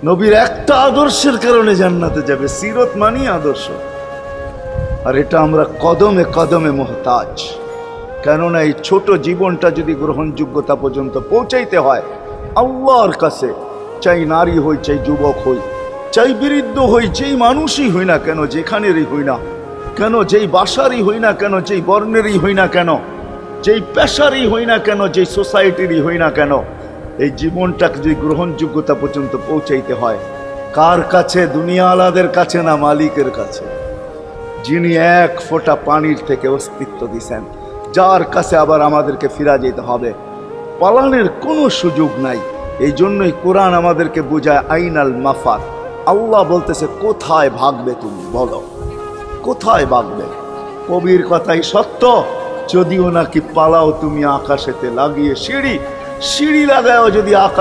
নবীর একটা আদর্শের কারণে জান্নাতে যাবে। সিরত মানি আদর্শ। আর এটা আমরা কদমে কদমে মুহতাজ। কেননা এই ছোট জীবনটা যদি গ্রহণযোগ্যতা পর্যন্ত পৌঁছাইতে হয় আল্লাহর কাছে, চাই নারী হই, চাই যুবক হই, চাই বৃদ্ধ হই, যেই মানুষই হই না কেন, যেখানেরই হই না কেন, যেই বাসারই হই না কেন, যেই বর্ণেরই হই না কেন, যেই পেশারই হই না কেন, যেই সোসাইটিরই হই না কেন, এই জীবনটাকে যদি গ্রহণযোগ্যতা পর্যন্ত পৌঁছাইতে হয় কার কাছে? দুনিয়া আলাদের কাছে না, মালিকের কাছে, যিনি এক ফোঁটা পানির থেকে অস্তিত্ব দিছেন, যার কাছে আবার আমাদেরকে ফিরা যেতে হবে। পালানের কোনো সুযোগ নাই। এই জন্যই কোরআন আমাদেরকে বোঝায় আইনাল মাফার। আল্লাহ বলতেছে কোথায় ভাগবে তুমি, বলো কোথায় ভাগবে? কবির কথাই সত্য, যদিও নাকি পালাও তুমি আকাশেতে লাগিয়ে সিঁড়ি, সিঁড়ি লাগাও যদি আকাশ